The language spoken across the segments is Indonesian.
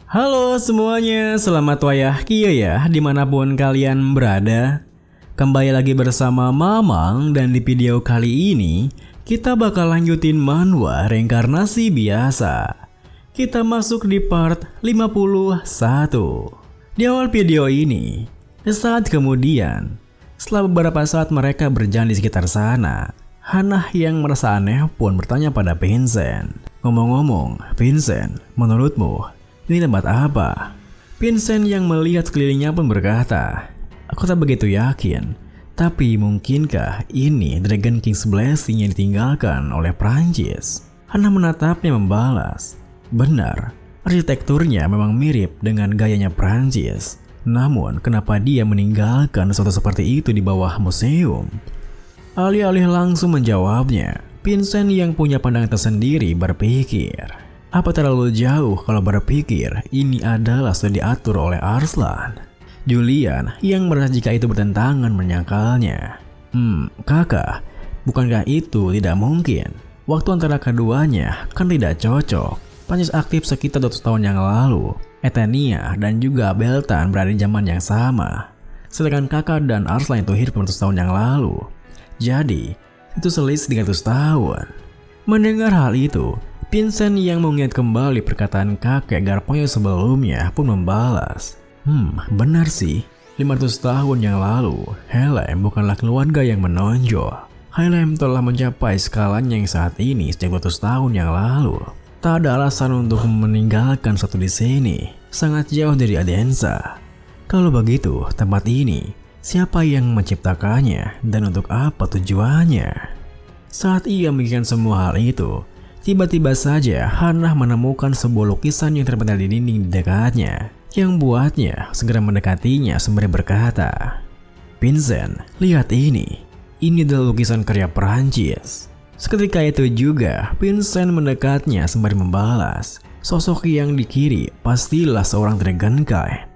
Halo semuanya, selamat wayah kia ya dimanapun kalian berada. Kembali lagi bersama Mamang dan di video kali ini kita bakal lanjutin manhwa reinkarnasi biasa. Kita masuk di part 51. Di awal video ini, saat kemudian setelah beberapa saat mereka berjalan di sekitar sana, Hana yang merasa aneh pun bertanya pada Vincent. Ngomong-ngomong, Vincent, menurutmu ini tempat apa? Vincent yang melihat sekelilingnya pun berkata, aku tak begitu yakin, tapi mungkinkah ini Dragon King's Blessing yang ditinggalkan oleh Prancis? Hana menatapnya membalas, benar, arsitekturnya memang mirip dengan gayanya Prancis. Namun kenapa dia meninggalkan sesuatu seperti itu di bawah museum? Alih-alih langsung menjawabnya, Vincent yang punya pandangan tersendiri berpikir, apa terlalu jauh kalau berpikir ini adalah sudah diatur oleh Arslan? Julian yang merasa jika itu bertentangan menyangkalnya. Kakak, bukankah itu tidak mungkin? Waktu antara keduanya kan tidak cocok. Prancis aktif sekitar 200 tahun yang lalu. Eternia dan juga Beltan berada di zaman yang sama. Sedangkan kakak dan Arslan itu hidup 200 tahun yang lalu. Jadi, itu selisih 300 tahun. Mendengar hal itu, Vincent yang mengingat kembali perkataan kakek Garponyo sebelumnya pun membalas. Benar sih, 500 tahun yang lalu, Helem bukanlah keluarga yang menonjol. Helem telah mencapai skalanya yang saat ini sejak 200 tahun yang lalu. Tak ada alasan untuk meninggalkan satu di sini, sangat jauh dari Adensa. Kalau begitu, tempat ini, siapa yang menciptakannya dan untuk apa tujuannya? Saat ia memikirkan semua hal itu, tiba-tiba saja Hana menemukan sebuah lukisan yang terpendam di dinding di dekatnya, yang buatnya segera mendekatinya sembari berkata, Vincent, lihat ini adalah lukisan karya Perancis. Seketika itu juga Vincent mendekatnya sembari membalas, sosok yang di kiri pastilah seorang Dragon Knight.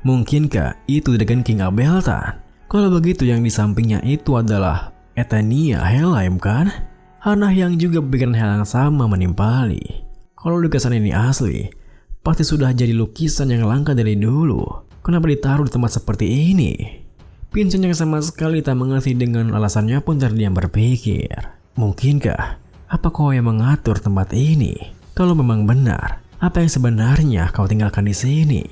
Mungkinkah itu Dragon King Abeltan? Kalau begitu yang di sampingnya itu adalah Eternia Helheim kan? Hana yang juga berpikiran hal yang sama menimpali. Kalau lukisan ini asli, pasti sudah jadi lukisan yang langka dari dulu. Kenapa ditaruh di tempat seperti ini? Vincent yang sama sekali tak mengerti dengan alasannya pun terdiam berpikir. Mungkinkah apa kau yang mengatur tempat ini? Kalau memang benar, apa yang sebenarnya kau tinggalkan di sini?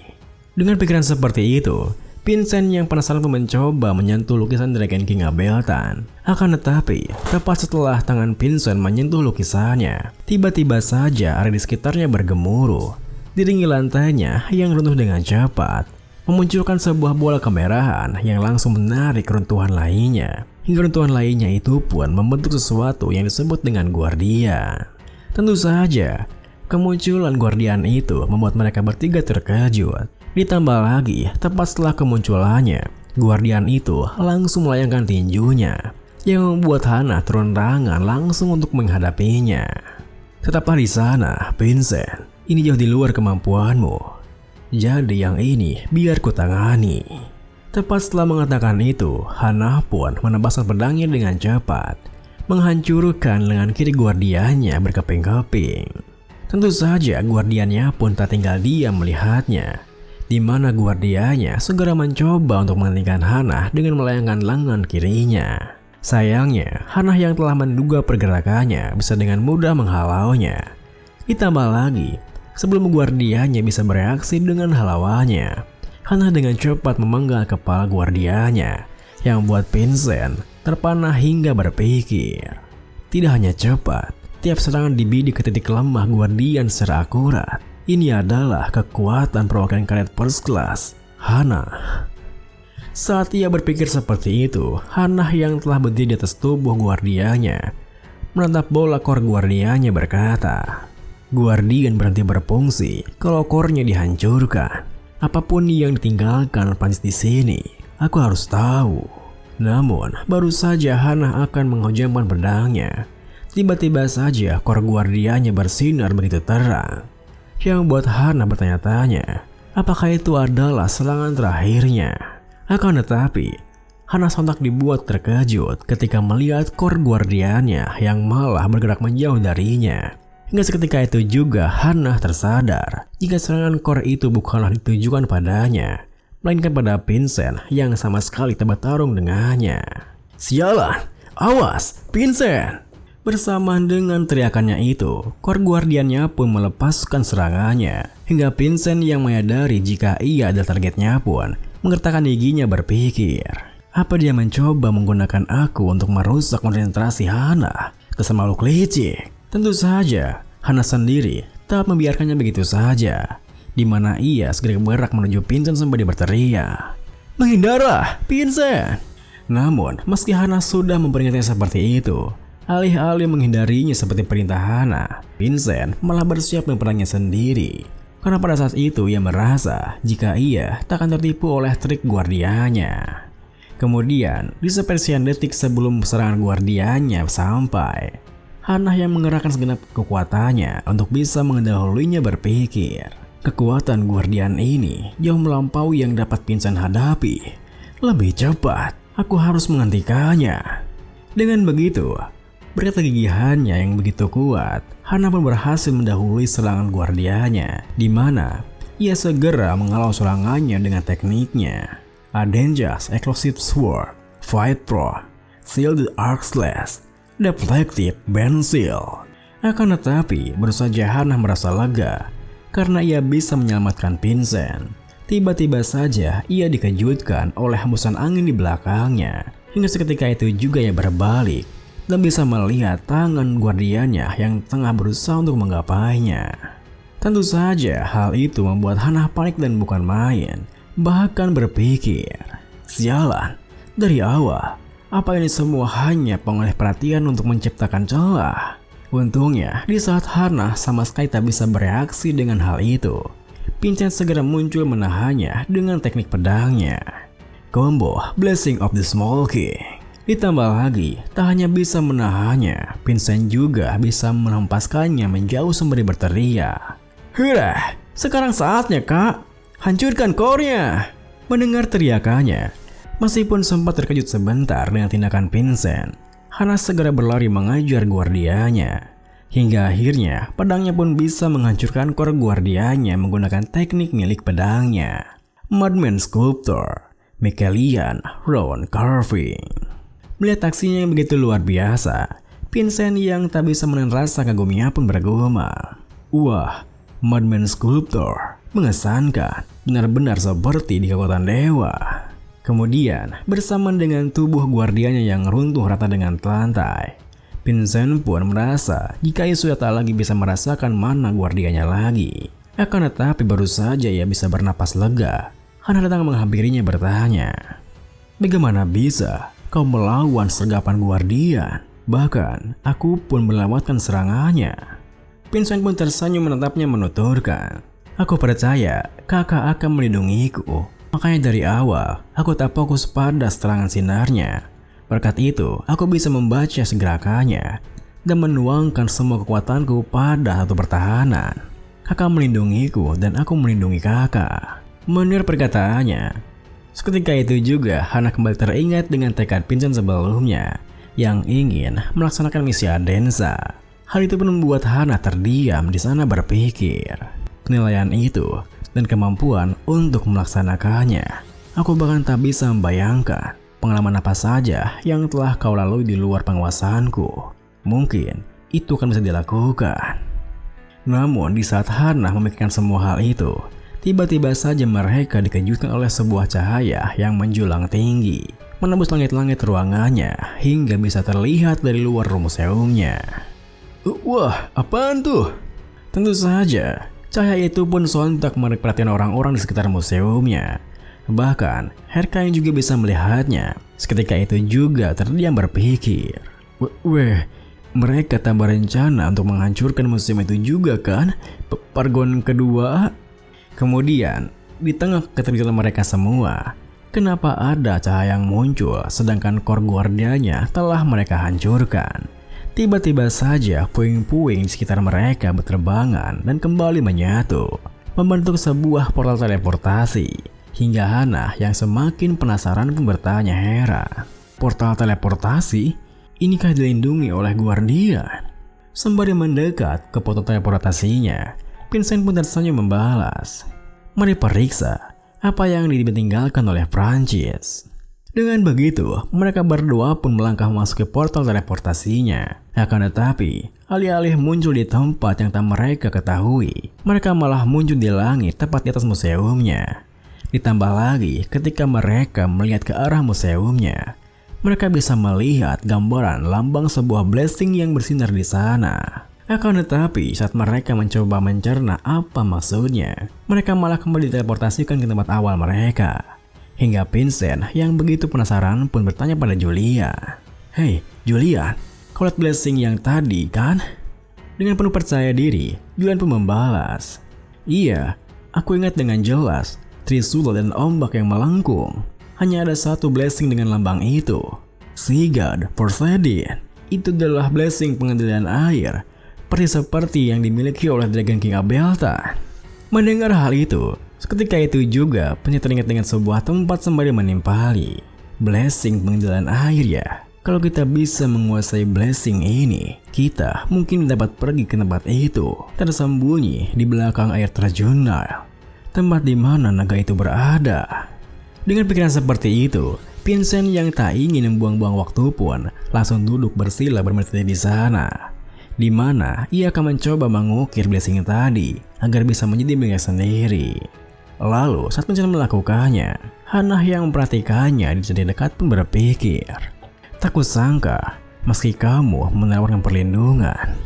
Dengan pikiran seperti itu, Vincent yang penasaran pun mencoba menyentuh lukisan Dragon King Abeltan. Akan tetapi, tepat setelah tangan Vincent menyentuh lukisannya, tiba-tiba saja area di sekitarnya bergemuruh. Dinding lantainya yang runtuh dengan cepat, memunculkan sebuah bola kemerahan yang langsung menarik runtuhan lainnya. Hingga runtuhan lainnya itu pun membentuk sesuatu yang disebut dengan Guardian. Tentu saja, kemunculan Guardian itu membuat mereka bertiga terkejut. Ditambah lagi, tepat setelah kemunculannya, Guardian itu langsung melayangkan tinjunya, yang membuat Hana turun tangan langsung untuk menghadapinya. Tetaplah di sana, Vincent. Ini jauh di luar kemampuanmu. Jadi yang ini biar ku tangani. Tepat setelah mengatakan itu, Hana pun menebaskan pedangnya dengan cepat, menghancurkan lengan kiri Guardiannya berkeping-keping. Tentu saja Guardiannya pun tak tinggal diam melihatnya, di mana Guardiannya segera mencoba untuk menghentikan Hana dengan melayangkan lengan kirinya. Sayangnya, Hana yang telah menduga pergerakannya bisa dengan mudah menghalaunya. Ditambah lagi, sebelum Guardiannya bisa bereaksi dengan halauannya, Hana dengan cepat memenggal kepala Guardiannya, yang buat Vincent terpana hingga berpikir. Tidak hanya cepat, tiap serangan dibidik ke titik lemah Guardian secara akurat. Ini adalah kekuatan perwakilan karet first class, Hana. Saat ia berpikir seperti itu, Hana yang telah berdiri di atas tubuh Guardiannya menatap bola core Guardiannya berkata, Guardian berhenti berfungsi kalau core-nya dihancurkan. Apapun yang ditinggalkan Prancis di sini, aku harus tahu. Namun, baru saja Hana akan menghujamkan pedangnya, tiba-tiba saja core Guardiannya bersinar begitu terang, yang buat Hana bertanya-tanya, apakah itu adalah serangan terakhirnya? Akan tetapi, Hana sontak dibuat terkejut ketika melihat core Guardiannya yang malah bergerak menjauh darinya. Hingga seketika itu juga Hana tersadar jika serangan core itu bukanlah ditujukan padanya, melainkan pada Vincent yang sama sekali tak bertarung dengannya. "Sialan, awas, Vincent!" Bersamaan dengan teriakannya itu, core guardiannya pun melepaskan serangannya. Hingga Vincent yang menyadari jika ia adalah targetnya pun menggertakkan giginya berpikir, apa dia mencoba menggunakan aku untuk merusak konsentrasi Hana? Kesan makhluk licik. Tentu saja, Hana sendiri tak membiarkannya begitu saja, di mana ia segera bergerak menuju Vincent sambil berteriak, "Menghindarlah, Vincent!" Namun, meski Hana sudah memperingatnya seperti itu, alih-alih menghindarinya seperti perintah Hana, Vincent malah bersiap memperangnya sendiri. Karena pada saat itu ia merasa jika ia tak akan tertipu oleh trik guardiannya. Kemudian, di sepersekian detik sebelum serangan guardiannya sampai, Hana yang mengerahkan segenap kekuatannya untuk bisa mengendaluinya berpikir, kekuatan guardian ini jauh melampaui yang dapat Vincent hadapi. Lebih cepat, aku harus menghentikannya. Dengan begitu, berkat kegigihannya yang begitu kuat, Hana pun berhasil mendahului serangan guardiannya, di mana ia segera menghalau serangannya dengan tekniknya. Adenjas Explosive Sword, Fight Pro, Shielded Arc Slash, Deflective Band Shield. Akan tetapi, baru saja Hana merasa lega karena ia bisa menyelamatkan Vincent. Tiba-tiba saja ia dikejutkan oleh hembusan angin di belakangnya. Hingga seketika itu juga ia berbalik dan bisa melihat tangan guardiannya yang tengah berusaha untuk menggapainya. Tentu saja hal itu membuat Hana panik dan bukan main. Bahkan berpikir, sialan, dari awal apa ini semua hanya pengalih perhatian untuk menciptakan celah? Untungnya, di saat Hana sama sekali tak bisa bereaksi dengan hal itu, Vincent segera muncul menahannya dengan teknik pedangnya. Combo Blessing of the Small King. Ditambah lagi, tak hanya bisa menahannya, Vincent juga bisa menempaskannya menjauh sembari berteriak, "Hurrah, sekarang saatnya kak, hancurkan core-nya!" Mendengar teriakannya, meskipun sempat terkejut sebentar dengan tindakan Vincent, Hana segera berlari mengajar guardianya. Hingga akhirnya pedangnya pun bisa menghancurkan core guardiannya menggunakan teknik milik pedangnya, Madman Sculptor, Michaelian Round Carving. Melihat aksinya yang begitu luar biasa, Vincent yang tak bisa menahan rasa kagumnya pun bergumam, "Wah, Madman Sculptor mengesankan, benar-benar seperti di kekuatan dewa." Kemudian, bersamaan dengan tubuh guardiannya yang runtuh rata dengan lantai, Vincent pun merasa jika ia sudah tak lagi bisa merasakan mana guardiannya lagi. Akan tetapi baru saja ia bisa bernapas lega, Hana datang menghampirinya bertanya, "Bagaimana bisa kau melawan sergapan guardian? Bahkan aku pun melewatkan serangannya." Vincent pun tersenyum menatapnya menuturkan, "Aku percaya kakak akan melindungiku. Makanya dari awal, aku tak fokus pada serangan sinarnya. Berkat itu, aku bisa membaca segerakannya dan menuangkan semua kekuatanku pada satu pertahanan. Kakak melindungiku dan aku melindungi kakak." Mendengar perkataannya, seketika itu juga Hana kembali teringat dengan tekad Vincent sebelumnya yang ingin melaksanakan misi Adenza. Hal itu pun membuat Hana terdiam di sana berpikir, penilaian itu dan kemampuan untuk melaksanakannya. Aku bahkan tak bisa membayangkan pengalaman apa saja yang telah kau lalui di luar penguasaanku. Mungkin itu akan bisa dilakukan. Namun di saat Hana memikirkan semua hal itu, tiba-tiba saja mereka dikejutkan oleh sebuah cahaya yang menjulang tinggi, menembus langit-langit ruangannya hingga bisa terlihat dari luar museumnya. Wah, apaan tuh? Tentu saja, cahaya itu pun sontak menarik perhatian orang-orang di sekitar museumnya. Bahkan, Herka yang juga bisa melihatnya, seketika itu juga terdiam berpikir, Weh, mereka tak berencana untuk menghancurkan museum itu juga kan? Pargon kedua? Kemudian, di tengah keterkejutan mereka semua, kenapa ada cahaya yang muncul sedangkan core guardiannya telah mereka hancurkan? Tiba-tiba saja puing-puing di sekitar mereka berterbangan dan kembali menyatu, membentuk sebuah portal teleportasi. Hingga Hana yang semakin penasaran pun bertanya heran, portal teleportasi? Inikah dilindungi oleh guardian? Sembari mendekat ke foto teleportasinya, Vincent pun tersenyum membalas. Mari periksa apa yang ditinggalkan oleh Prancis. Dengan begitu, mereka berdua pun melangkah masuk ke portal teleportasinya. Akan tetapi, alih-alih muncul di tempat yang tak mereka ketahui, mereka malah muncul di langit tepat di atas museumnya. Ditambah lagi, ketika mereka melihat ke arah museumnya, mereka bisa melihat gambaran lambang sebuah blessing yang bersinar di sana. Akan tetapi, saat mereka mencoba mencerna apa maksudnya, mereka malah kembali diteleportasikan ke tempat awal mereka. Hingga Vincent yang begitu penasaran pun bertanya pada Julian. "Hei, Julian, kau lihat blessing yang tadi kan?" Dengan penuh percaya diri, Julian pun membalas, "Iya, aku ingat dengan jelas, Trisula dan ombak yang melengkung. Hanya ada satu blessing dengan lambang itu. Sea God Poseidon. Itu adalah blessing pengendalian air, persis seperti yang dimiliki oleh Dragon King Abelta." Mendengar hal itu, seketika itu juga Vincent teringat dengan sebuah tempat sembari menimpali. Blessing pengendalian air ya. Kalau kita bisa menguasai blessing ini, kita mungkin dapat pergi ke tempat itu, tersembunyi di belakang air terjun Nile, tempat di mana naga itu berada. Dengan pikiran seperti itu, Vincent yang tak ingin membuang-buang waktu pun langsung duduk bersila bermeditasi di sana, di mana ia akan mencoba mengukir blessing tadi agar bisa menjadi milik sendiri. Lalu saat Vincent melakukannya, Hannah yang memperhatikannya di dekat pun berpikir, "Tak kusangka meski kamu menawarkan perlindungan,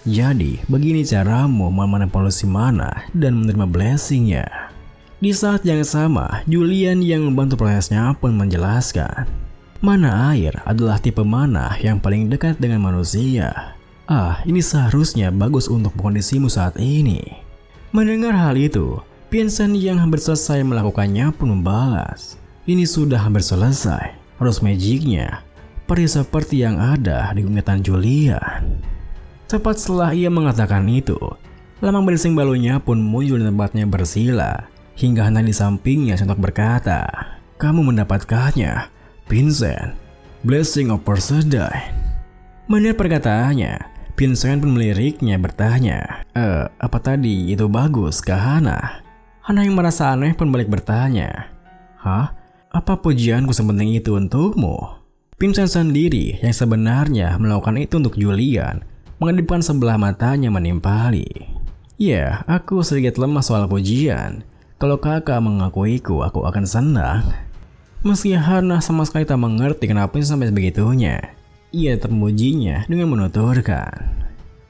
jadi begini caramu memanipulasi mana dan menerima blessingnya." Di saat yang sama, Julian yang membantu prosesnya pun menjelaskan, mana air adalah tipe mana yang paling dekat dengan manusia. Ini seharusnya bagus untuk kondisimu saat ini. Mendengar hal itu, Vincent yang hampir selesai melakukannya pun membalas, "Ini sudah hampir selesai. Rose magicnya persis seperti yang ada di ingatan Julian." Tepat setelah ia mengatakan itu, lambang blessing balunya pun muncul di tempatnya bersila, hingga Hannah di sampingnya sontak berkata, "Kamu mendapatkannya, Vincent. Blessing of Poseidon." Mendengar perkataannya, Vincent pun meliriknya bertanya, apa tadi itu bagus kah Hannah?" Hannah yang merasa aneh pun balik bertanya, "Hah? Apa pujianku sepenting itu untukmu?" Vincent sendiri yang sebenarnya melakukan itu untuk Julian, mengedipkan sebelah matanya menimpali. "Ya, aku sedikit lemah soal pujian. Kalau kakak mengakuiku, aku akan senang." Meski Hannah sama sekali tak mengerti kenapa sampai sebegitunya, ia termujinya dengan menuturkan,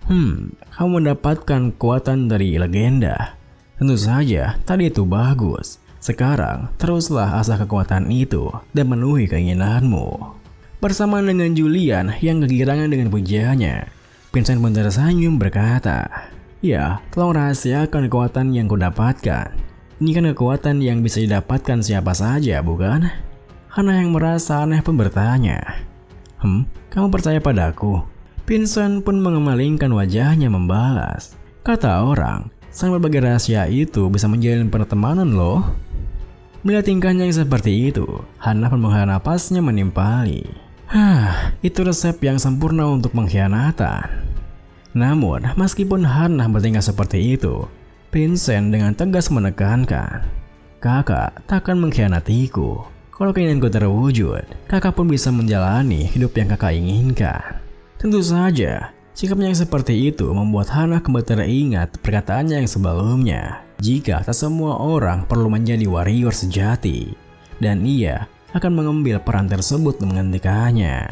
"Kamu mendapatkan kekuatan dari legenda. Tentu saja, tadi itu bagus. Sekarang, teruslah asah kekuatan itu dan memenuhi keinginanmu." Bersamaan dengan Julian yang kegirangan dengan pujiannya, Vincent pun tersenyum berkata, "Ya, tolong rahasiakan kekuatan yang kudapatkan. Ini kan kekuatan yang bisa didapatkan siapa saja, bukan?" Hannah yang merasa aneh pun bertanya, "Kamu percaya padaku?" Vincent pun mengemalingkan wajahnya membalas, "Kata orang, sang berbagai rahasia itu bisa menjalin pertemanan loh." Melihat tingkahnya yang seperti itu, Hannah pun menghela napasnya menimpali. Itu resep yang sempurna untuk pengkhianatan. Namun, meskipun Hannah bertingkah seperti itu, Vincent dengan tegas menekankan, "Kakak takkan mengkhianatiku. Kalau keinginanku terwujud, kakak pun bisa menjalani hidup yang kakak inginkan." Tentu saja, sikapnya yang seperti itu membuat Hannah kembali teringat perkataannya yang sebelumnya, jika tak semua orang perlu menjadi warrior sejati, dan ia akan mengambil peran tersebut untuk menggantikannya.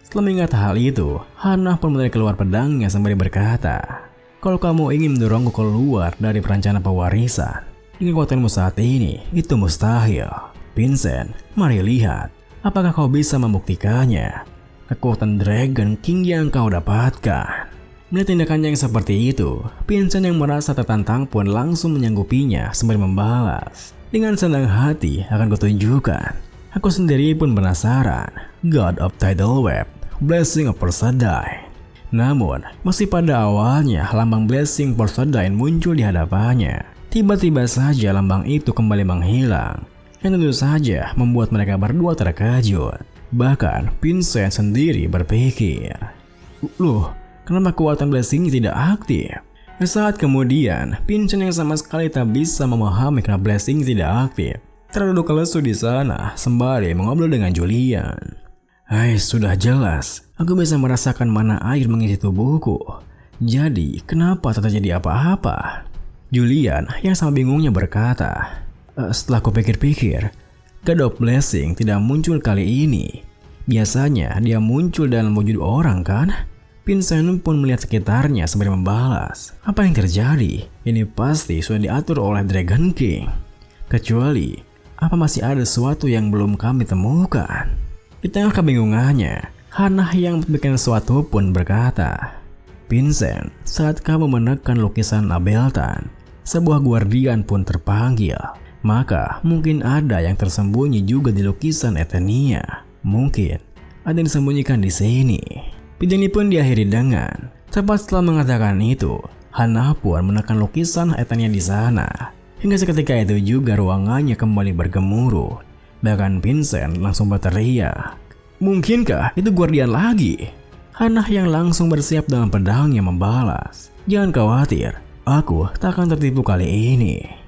Setelah mengingat hal itu, Hannah pun mulai keluar pedangnya sembari berkata, "Kalau kamu ingin mendorongku keluar dari perencana pewarisan dengan kekuatanmu saat ini, itu mustahil. Vincent, mari lihat, apakah kau bisa membuktikannya? Kekuatan Dragon King yang kau dapatkan." Melihat tindakannya yang seperti itu, Vincent yang merasa tertantang pun langsung menyanggupinya sembari membalas, "Dengan senang hati akan kutunjukkan. Aku sendiri pun penasaran. God of Tidal Web, Blessing of Poseidon." Namun, meski pada awalnya lambang Blessing Poseidon muncul di hadapannya, tiba-tiba saja lambang itu kembali menghilang, yang tentu saja membuat mereka berdua terkejut. Bahkan Vincent sendiri berpikir, "Loh, kenapa kekuatan blessing tidak aktif? Saat kemudian, Vincent yang sama sekali tak bisa memahami kenapa blessing tidak aktif terduduk lesu di sana sembari mengobrol dengan Julian. Hai, sudah jelas, aku bisa merasakan mana air mengisi tubuhku. Jadi, kenapa tak terjadi apa-apa? Julian yang sama bingungnya berkata, setelah kupikir-pikir, God of Blessing tidak muncul kali ini. Biasanya dia muncul dalam wujud orang kan? Vincent pun melihat sekitarnya sembari membalas. Apa yang terjadi? Ini pasti sudah diatur oleh Dragon King. Kecuali, apa masih ada sesuatu yang belum kami temukan? Di tengah kebingungannya, Hannah yang memikirkan sesuatu pun berkata, Vincent, saat kamu menekan lukisan Abeltan, sebuah guardian pun terpanggil. Maka mungkin ada yang tersembunyi juga di lukisan Eternia. Mungkin ada yang disembunyikan di sini. Video ini pun diakhiri dengan, tepat setelah mengatakan itu, Hannah pun menekan lukisan Eternia di sana. Hingga seketika itu juga ruangannya kembali bergemuruh. Bahkan Vincent langsung berteriak, mungkinkah itu guardian lagi? Hannah yang langsung bersiap dengan pedangnya membalas, jangan khawatir, aku tak akan tertipu kali ini.